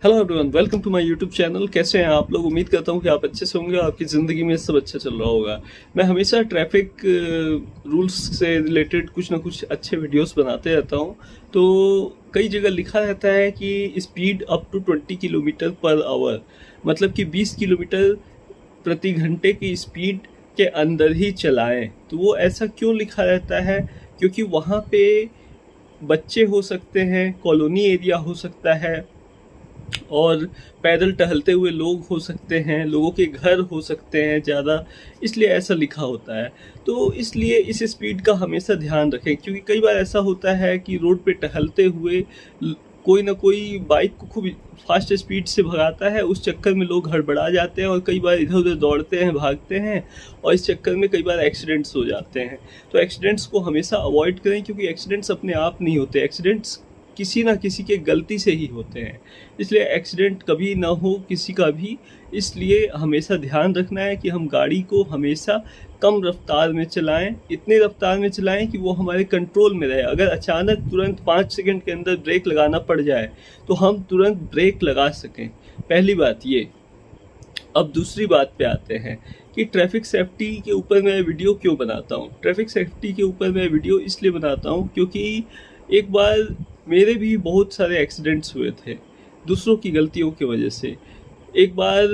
Hello everyone, welcome to my YouTube channel. कैसे हैं आप लोग? उम्मीद करता हूं कि आप अच्छे से होंगे, आपकी ज़िंदगी में सब अच्छा चल रहा होगा। मैं हमेशा ट्रैफिक रूल्स से रिलेटेड कुछ ना कुछ अच्छे वीडियोस बनाते रहता हूं। तो कई जगह लिखा रहता है कि speed up to 20 kilometre per hour, मतलब कि 20 किलोमीटर प्रति घंटे की स्पीड के अंदर ही चलाएं। तो वो ऐसा क्यों लिखा रहता है? क्योंकि वहाँ पे बच्चे हो सकते हैं, कॉलोनी एरिया हो सकता है, और पैदल टहलते हुए लोग हो सकते हैं, लोगों के घर हो सकते हैं ज़्यादा, इसलिए ऐसा लिखा होता है। तो इसलिए इस स्पीड का हमेशा ध्यान रखें, क्योंकि कई बार ऐसा होता है कि रोड पे टहलते हुए कोई ना कोई बाइक को खूब फास्ट स्पीड से भगाता है। उस चक्कर में लोग हड़बड़ा जाते हैं और कई बार इधर उधर दौड़ते हैं, भागते हैं, और इस चक्कर में कई बार एक्सीडेंट्स हो जाते हैं। तो एक्सीडेंट्स को हमेशा अवॉइड करें, क्योंकि एक्सीडेंट्स अपने आप नहीं होते, एक्सीडेंट्स किसी ना किसी के गलती से ही होते हैं। इसलिए एक्सीडेंट कभी ना हो किसी का भी, इसलिए हमेशा ध्यान रखना है कि हम गाड़ी को हमेशा कम रफ्तार में चलाएं, इतनी रफ्तार में चलाएं कि वो हमारे कंट्रोल में रहे। अगर अचानक तुरंत 5 सेकंड के अंदर ब्रेक लगाना पड़ जाए तो हम तुरंत ब्रेक लगा सकें। पहली बात ये। अब दूसरी बात पे आते हैं कि ट्रैफिक सेफ्टी के ऊपर मैं वीडियो क्यों बनाता हूँ। ट्रैफिक सेफ्टी के ऊपर मैं वीडियो इसलिए बनाता हूँ क्योंकि एक बार मेरे भी बहुत सारे एक्सीडेंट्स हुए थे दूसरों की गलतियों की वजह से। एक बार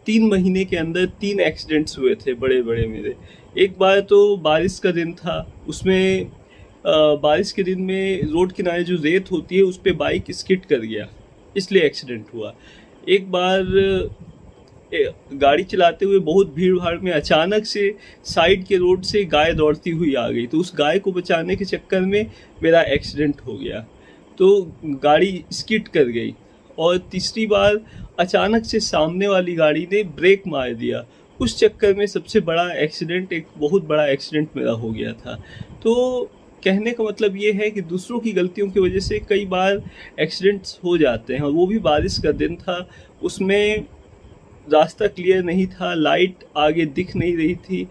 3 महीने के अंदर 3 एक्सीडेंट्स हुए थे बड़े बड़े मेरे। एक बार तो बारिश का दिन था, उसमें बारिश के दिन में रोड किनारे जो रेत होती है उस पर बाइक स्किड कर गया, इसलिए एक्सीडेंट हुआ। एक बार गाड़ी चलाते हुए बहुत भीड़ भाड़ में अचानक से साइड के रोड से गाय दौड़ती हुई आ गई, तो उस गाय को बचाने के चक्कर में मेरा एक्सीडेंट हो गया, तो गाड़ी स्किड कर गई। और तीसरी बार अचानक से सामने वाली गाड़ी ने ब्रेक मार दिया, उस चक्कर में सबसे बड़ा एक्सीडेंट, एक बहुत बड़ा एक्सीडेंट मेरा हो गया था। तो कहने का मतलब ये है कि दूसरों की गलतियों की वजह से कई बार एक्सीडेंट्स हो जाते हैं। और वो भी बारिश का दिन था, उसमें रास्ता क्लियर नहीं था, लाइट आगे दिख नहीं रही थी,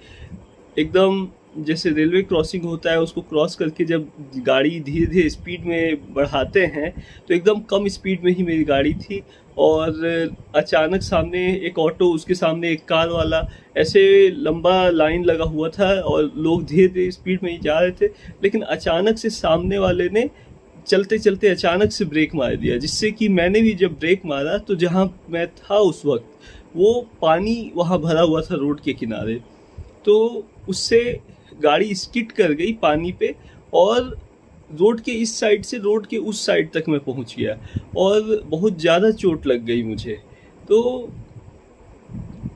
एकदम जैसे रेलवे क्रॉसिंग होता है उसको क्रॉस करके जब गाड़ी धीरे धीरे स्पीड में बढ़ाते हैं तो एकदम कम स्पीड में ही मेरी गाड़ी थी। और अचानक सामने एक ऑटो, उसके सामने एक कार वाला, ऐसे लंबा लाइन लगा हुआ था और लोग धीरे धीरे स्पीड में ही जा रहे थे, लेकिन अचानक से सामने वाले ने चलते चलते अचानक से ब्रेक मार दिया, जिससे कि मैंने भी जब ब्रेक मारा तो जहाँ मैं था उस वक्त वो पानी वहाँ भरा हुआ था रोड के किनारे, तो उससे गाड़ी स्किड कर गई पानी पे और रोड के इस साइड से रोड के उस साइड तक मैं पहुंच गया और बहुत ज़्यादा चोट लग गई मुझे। तो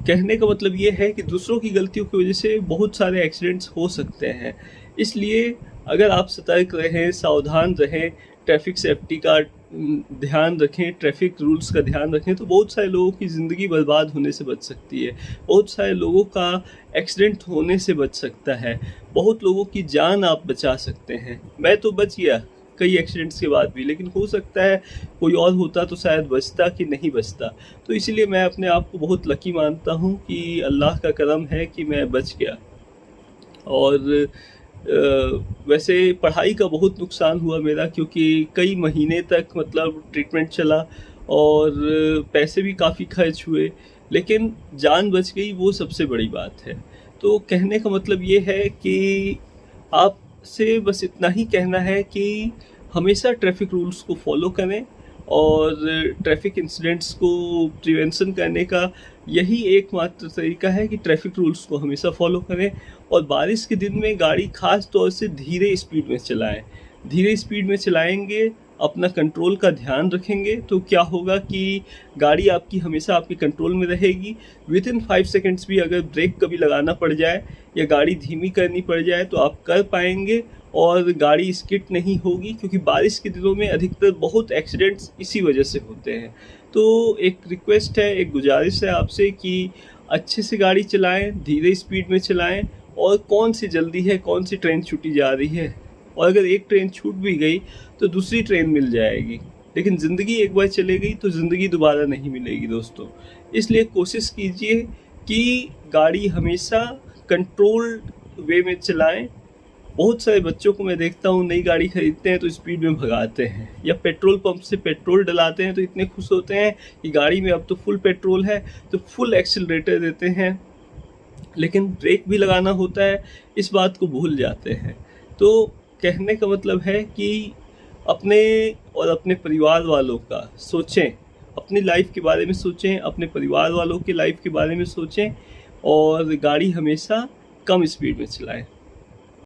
कहने का मतलब ये है कि दूसरों की गलतियों की वजह से बहुत सारे एक्सीडेंट्स हो सकते हैं। इसलिए अगर आप सतर्क रहें, सावधान रहें, ट्रैफिक सेफ्टी का ध्यान रखें, ट्रैफिक रूल्स का ध्यान रखें, तो बहुत सारे लोगों की ज़िंदगी बर्बाद होने से बच सकती है, बहुत सारे लोगों का एक्सीडेंट होने से बच सकता है, बहुत लोगों की जान आप बचा सकते हैं। मैं तो बच गया कई एक्सीडेंट्स के बाद भी, लेकिन हो सकता है कोई और होता तो शायद बचता कि नहीं बचता। तो इसीलिए मैं अपने आप को बहुत लकी मानता हूँ कि अल्लाह का करम है कि मैं बच गया। और वैसे पढ़ाई का बहुत नुकसान हुआ मेरा, क्योंकि कई महीने तक मतलब ट्रीटमेंट चला और पैसे भी काफ़ी खर्च हुए, लेकिन जान बच गई, वो सबसे बड़ी बात है। तो कहने का मतलब ये है कि आपसे बस इतना ही कहना है कि हमेशा ट्रैफिक रूल्स को फॉलो करें, और ट्रैफिक इंसिडेंट्स को प्रिवेंशन करने का यही एकमात्र तरीका है कि ट्रैफिक रूल्स को हमेशा फॉलो करें। और बारिश के दिन में गाड़ी खास तौर से धीरे स्पीड में चलाएं। धीरे स्पीड में चलाएंगे, अपना कंट्रोल का ध्यान रखेंगे, तो क्या होगा कि गाड़ी आपकी हमेशा आपके कंट्रोल में रहेगी। विद इन 5 सेकेंड्स भी अगर ब्रेक कभी लगाना पड़ जाए या गाड़ी धीमी करनी पड़ जाए तो आप कर पाएंगे और गाड़ी स्किड नहीं होगी, क्योंकि बारिश के दिनों में अधिकतर बहुत एक्सीडेंट्स इसी वजह से होते हैं। तो एक रिक्वेस्ट है, एक गुजारिश है आपसे कि अच्छे से गाड़ी चलाएं, धीरे स्पीड में चलाएं, और कौन सी जल्दी है, कौन सी ट्रेन छूटी जा रही है, और अगर एक ट्रेन छूट भी गई तो दूसरी ट्रेन मिल जाएगी, लेकिन ज़िंदगी एक बार चले गई तो ज़िंदगी दोबारा नहीं मिलेगी दोस्तों। इसलिए कोशिश कीजिए कि गाड़ी हमेशा कंट्रोल्ड वे में चलाएं, बहुत सारे बच्चों को मैं देखता हूँ नई गाड़ी खरीदते हैं तो स्पीड में भगाते हैं, या पेट्रोल पंप से पेट्रोल डलाते हैं तो इतने खुश होते हैं कि गाड़ी में अब तो फुल पेट्रोल है तो फुल एक्सीलरेटर देते हैं, लेकिन ब्रेक भी लगाना होता है, इस बात को भूल जाते हैं। तो कहने का मतलब है कि अपने और अपने परिवार वालों का सोचें, अपनी लाइफ के बारे में सोचें, अपने परिवार वालों की लाइफ के बारे में सोचें, और गाड़ी हमेशा कम स्पीड में चलाएं।